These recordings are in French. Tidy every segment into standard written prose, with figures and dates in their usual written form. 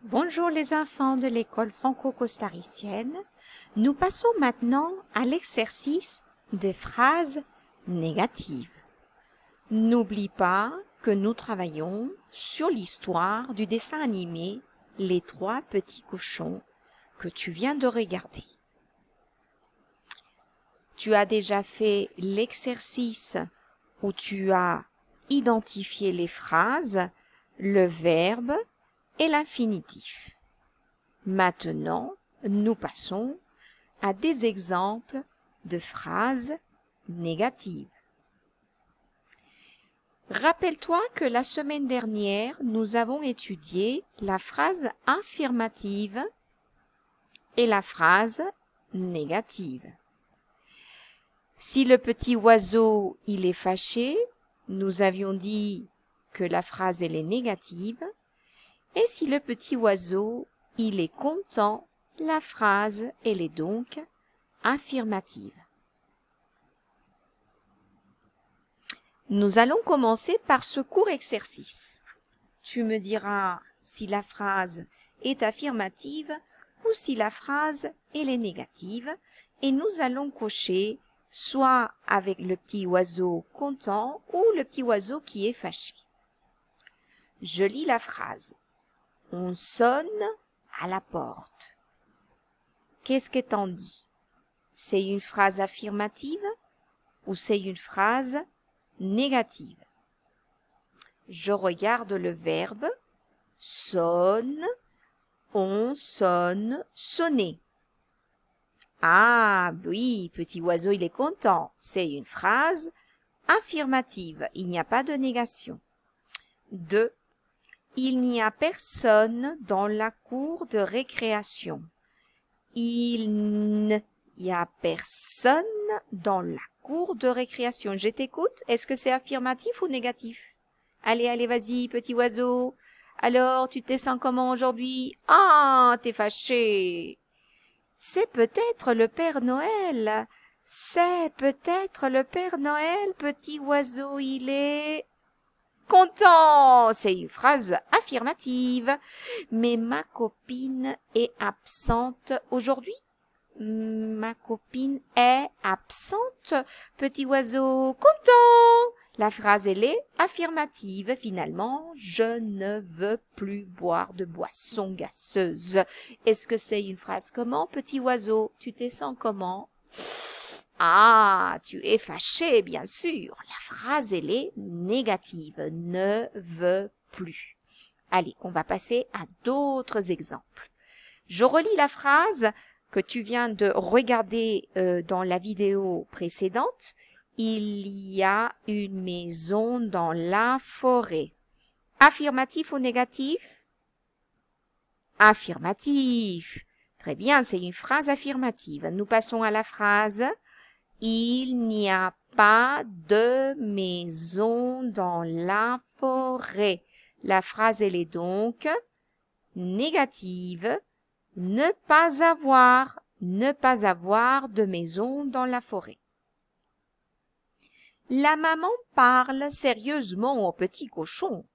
Bonjour les enfants de l'école franco-costaricienne. Nous passons maintenant à l'exercice des phrases négatives. N'oublie pas que nous travaillons sur l'histoire du dessin animé Les trois petits cochons que tu viens de regarder. Tu as déjà fait l'exercice où tu as identifié les phrases, le verbe et l'infinitif. Maintenant, nous passons à des exemples de phrases négatives. Rappelle-toi que la semaine dernière, nous avons étudié la phrase affirmative et la phrase négative. Si le petit oiseau, il est fâché, nous avions dit que la phrase, elle est négative. Et si le petit oiseau, il est content, la phrase, elle est donc affirmative. Nous allons commencer par ce court exercice. Tu me diras si la phrase est affirmative ou si la phrase, elle est négative. Et nous allons cocher soit avec le petit oiseau content ou le petit oiseau qui est fâché. Je lis la phrase. On sonne à la porte. Qu'est-ce que t'en dis? C'est une phrase affirmative ou c'est une phrase négative? Je regarde le verbe sonne, on sonne, sonner. Ah oui, petit oiseau, il est content. C'est une phrase affirmative. Il n'y a pas de négation. 2. Il n'y a personne dans la cour de récréation. Il n'y a personne dans la cour de récréation. Je t'écoute. Est-ce que c'est affirmatif ou négatif? Allez, allez, vas-y, petit oiseau. Alors, tu te sens comment aujourd'hui? Ah, t'es fâché. C'est peut-être le Père Noël. C'est peut-être le Père Noël, petit oiseau, il est content. C'est une phrase affirmative. Mais ma copine est absente aujourd'hui. Ma copine est absente. Petit oiseau content. La phrase, elle est affirmative. Finalement, je ne veux plus boire de boisson gazeuse. Est-ce que c'est une phrase comment, petit oiseau? Tu te sens comment? Ah, tu es fâché, bien sûr. La phrase, elle est négative. Ne veux plus. Allez, on va passer à d'autres exemples. Je relis la phrase que tu viens de regarder dans la vidéo précédente. Il y a une maison dans la forêt. Affirmatif ou négatif? Affirmatif. Très bien, c'est une phrase affirmative. Nous passons à la phrase « Il n'y a pas de maison dans la forêt ». La phrase, elle est donc négative. Ne pas avoir de maison dans la forêt. La maman parle sérieusement au petit cochon.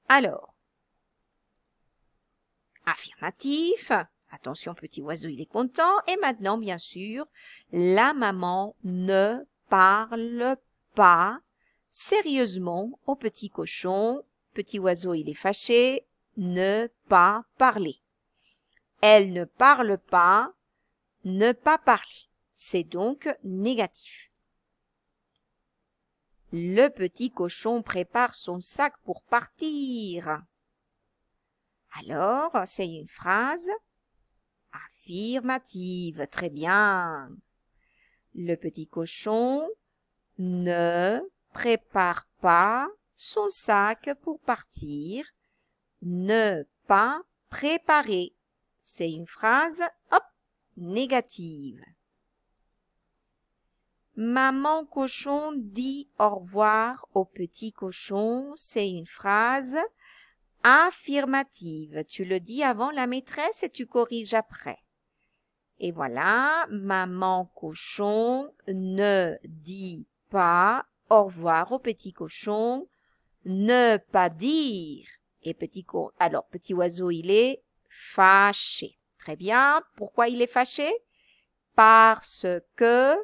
Alors, affirmatif. Attention, petit oiseau, il est content. Et maintenant, bien sûr, la maman ne parle pas sérieusement au petit cochon. Petit oiseau, il est fâché. Ne pas parler. Elle ne parle pas, ne pas parler. C'est donc négatif. Le petit cochon prépare son sac pour partir. Alors, c'est une phrase affirmative. Très bien. Le petit cochon ne prépare pas son sac pour partir. Ne pas préparer. C'est une phrase, hop, négative. Maman cochon dit au revoir au petit cochon. C'est une phrase affirmative. Tu le dis avant la maîtresse et tu corriges après. Et voilà, maman cochon ne dit pas au revoir au petit cochon. Ne pas dire. Et petit oiseau, il est Fâché. Très bien. Pourquoi il est fâché? Parce que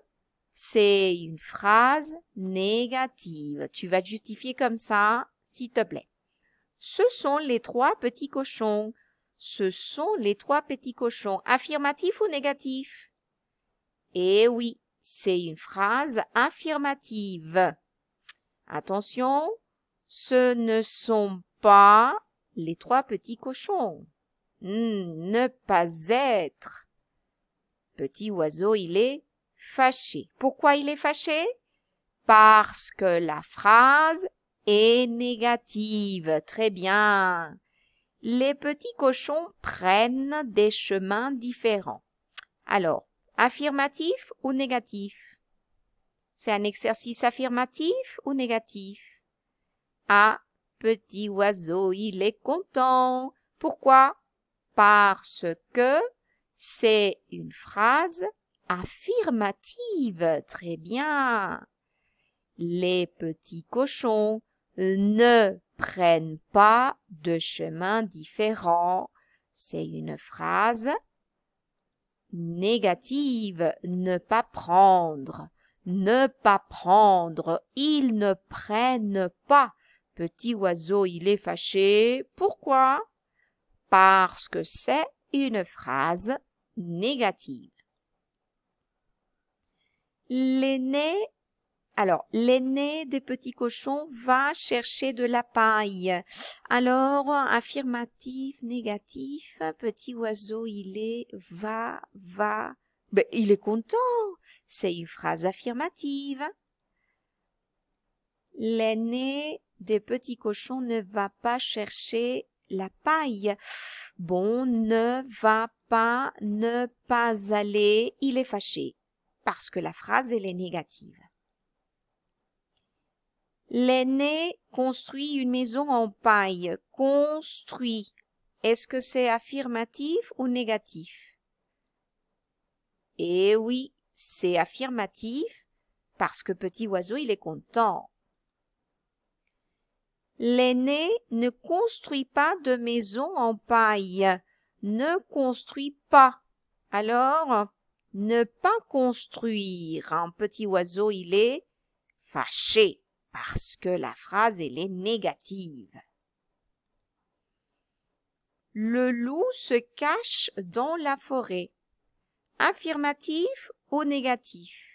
c'est une phrase négative. Tu vas te justifier comme ça, s'il te plaît. Ce sont les trois petits cochons. Ce sont les trois petits cochons. Affirmatif ou négatif? Eh oui, c'est une phrase affirmative. Attention, ce ne sont pas les trois petits cochons. Ne pas être. Petit oiseau, il est fâché. Pourquoi il est fâché? Parce que la phrase est négative. Très bien. Les petits cochons prennent des chemins différents. Alors, affirmatif ou négatif? C'est un exercice affirmatif ou négatif? Ah, petit oiseau, il est content. Pourquoi? Parce que c'est une phrase affirmative. Très bien. Les petits cochons ne prennent pas de chemin différent. C'est une phrase négative. Ne pas prendre. Ne pas prendre. Ils ne prennent pas. Petit oiseau, il est fâché. Pourquoi? Parce que c'est une phrase négative. L'aîné des petits cochons va chercher de la paille. Alors, affirmatif, négatif, petit oiseau, il est, va. Ben, il est content. C'est une phrase affirmative. L'aîné des petits cochons ne va pas chercher la paille. Bon, ne va pas, ne pas aller, il est fâché. Parce que la phrase, elle est négative. L'aîné construit une maison en paille. Construit. Est-ce que c'est affirmatif ou négatif? Eh oui, c'est affirmatif parce que petit oiseau, il est content. L'aîné ne construit pas de maison en paille. Ne construit pas. Alors, ne pas construire. Un petit oiseau, il est fâché parce que la phrase, elle est négative. Le loup se cache dans la forêt. Affirmatif ou négatif?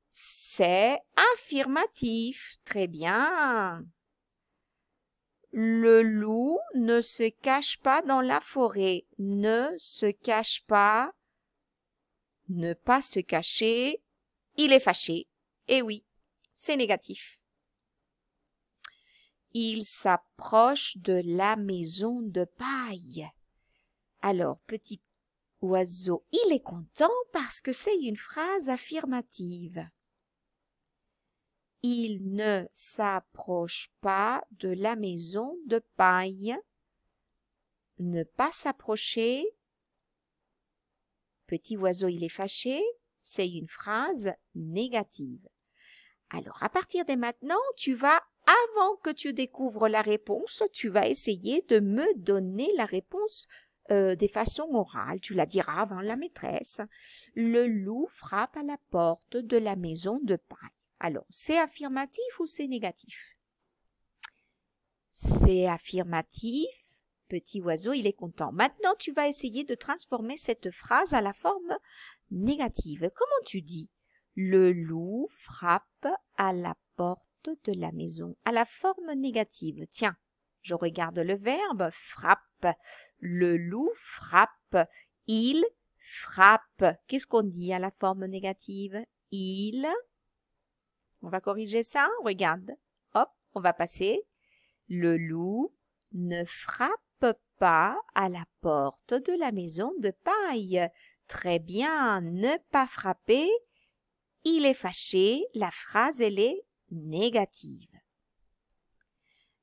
C'est affirmatif. Très bien. Le loup ne se cache pas dans la forêt. Ne se cache pas. Ne pas se cacher. Il est fâché. Eh oui, c'est négatif. Il s'approche de la maison de paille. Alors, petit oiseau, il est content parce que c'est une phrase affirmative. Il ne s'approche pas de la maison de paille. Ne pas s'approcher. Petit oiseau, il est fâché. C'est une phrase négative. Alors, à partir de maintenant, avant que tu découvres la réponse, tu vas essayer de me donner la réponse de façon orale. Tu la diras avant la maîtresse. Le loup frappe à la porte de la maison de paille. Alors, c'est affirmatif ou c'est négatif? C'est affirmatif. Petit oiseau, il est content. Maintenant, tu vas essayer de transformer cette phrase à la forme négative. Comment tu dis? Le loup frappe à la porte de la maison. À la forme négative. Tiens, je regarde le verbe frappe. Le loup frappe. Il frappe. Qu'est-ce qu'on dit à la forme négative? Il. On va corriger ça. Regarde. Hop, on va passer. Le loup ne frappe pas à la porte de la maison de paille. Très bien. Ne pas frapper. Il est fâché, la phrase, elle est négative.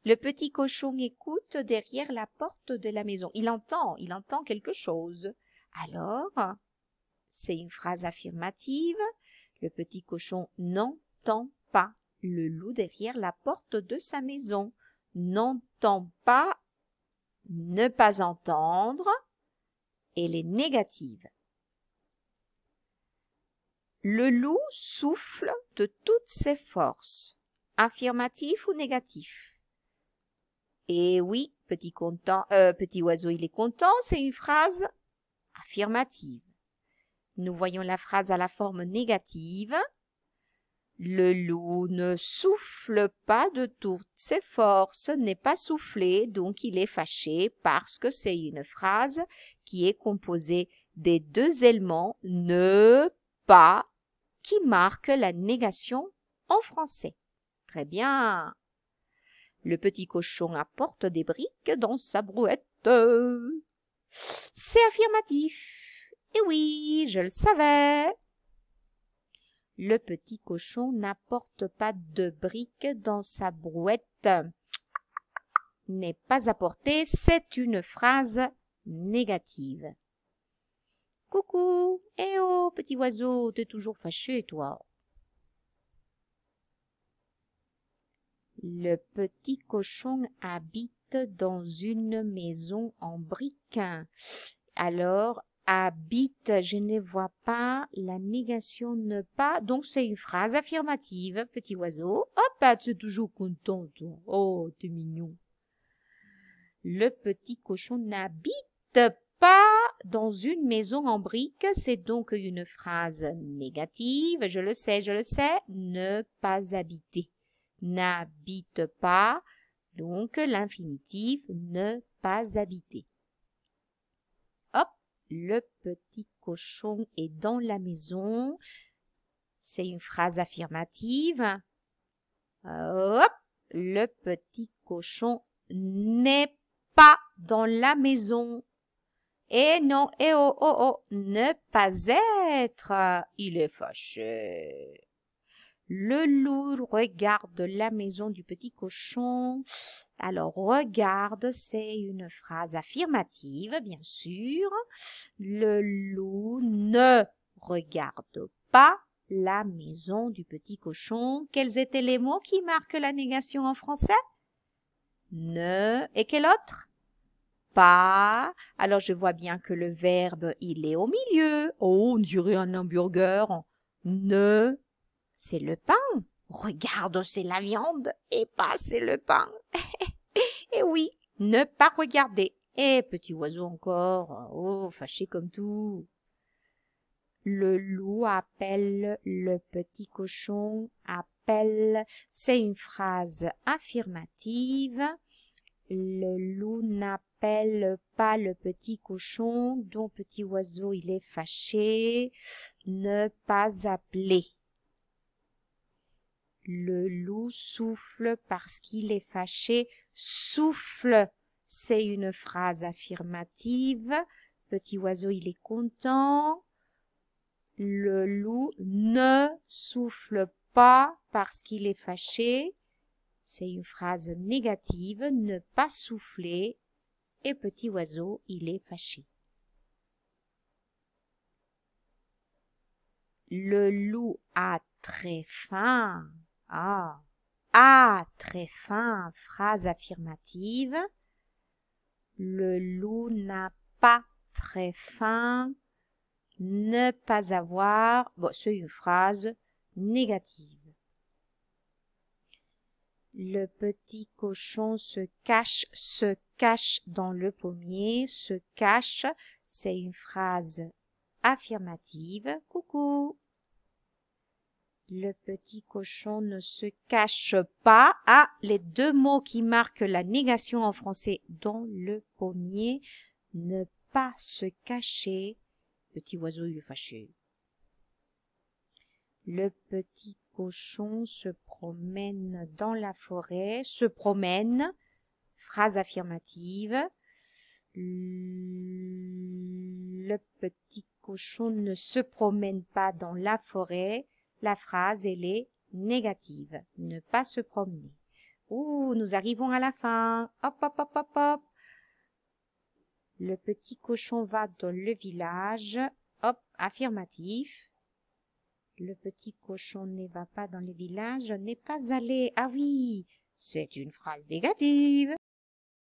Le petit cochon écoute derrière la porte de la maison. Il entend quelque chose. Alors, c'est une phrase affirmative. Le petit cochon n'entend pas le loup derrière la porte de sa maison. N'entend pas ne pas entendre et les négatives. Le loup souffle de toutes ses forces. Affirmatif ou négatif? Et oui, petit oiseau, il est content, c'est une phrase affirmative. Nous voyons la phrase à la forme négative. Le loup ne souffle pas de toutes ses forces, n'est pas soufflé, donc il est fâché parce que c'est une phrase qui est composée des deux éléments ne pas qui marquent la négation en français. Très bien. Le petit cochon apporte des briques dans sa brouette. C'est affirmatif. Et oui, je le savais. Le petit cochon n'apporte pas de briques dans sa brouette. N'est pas apporté, c'est une phrase négative. Coucou, eh oh, petit oiseau, t'es toujours fâché, toi. Le petit cochon habite dans une maison en briques. Alors, habite, je ne vois pas la négation ne pas, donc c'est une phrase affirmative, petit oiseau. Hop, tu es toujours content, toi. Oh, t'es mignon. Le petit cochon n'habite pas dans une maison en briques, c'est donc une phrase négative, je le sais, ne pas habiter. N'habite pas, donc l'infinitif ne pas habiter. Hop, le petit cochon est dans la maison. C'est une phrase affirmative. Hop, le petit cochon n'est pas dans la maison. Eh non, eh oh, oh, oh, ne pas être. Il est fâché. Le loup regarde la maison du petit cochon. Alors, regarde, c'est une phrase affirmative, bien sûr. Le loup ne regarde pas la maison du petit cochon. Quels étaient les mots qui marquent la négation en français? Ne. Et quel autre? Pas. Alors, je vois bien que le verbe, il est au milieu. Oh, on dirait un hamburger. Ne. C'est le pain. Regarde, c'est la viande. Et pas, c'est le pain. Et oui, ne pas regarder. Eh, petit oiseau encore. Oh, fâché comme tout. Le loup appelle le petit cochon. Appelle, c'est une phrase affirmative. Le loup n'appelle pas le petit cochon, dont petit oiseau il est fâché. Ne pas appeler. Le loup souffle parce qu'il est fâché. Souffle, c'est une phrase affirmative. Petit oiseau il est content. Le loup ne souffle pas parce qu'il est fâché. C'est une phrase négative, ne pas souffler, et petit oiseau, il est fâché. Le loup a très faim. Ah, a très faim, phrase affirmative. Le loup n'a pas très faim. Ne pas avoir, bon, c'est une phrase négative. Le petit cochon se cache dans le pommier. Se cache, c'est une phrase affirmative. Coucou. Le petit cochon ne se cache pas. Ah, les deux mots qui marquent la négation en français dans le pommier. Ne pas se cacher. Petit oiseau, il est fâché. Le petit cochon se promène dans la forêt. Se promène, phrase affirmative. Le petit cochon ne se promène pas dans la forêt. La phrase, elle est négative. Ne pas se promener. Ouh, nous arrivons à la fin. Hop, hop, hop, hop, hop. Le petit cochon va dans le village. Hop, affirmatif. Le petit cochon ne va pas dans le village, n'est pas allé. Ah oui, c'est une phrase négative.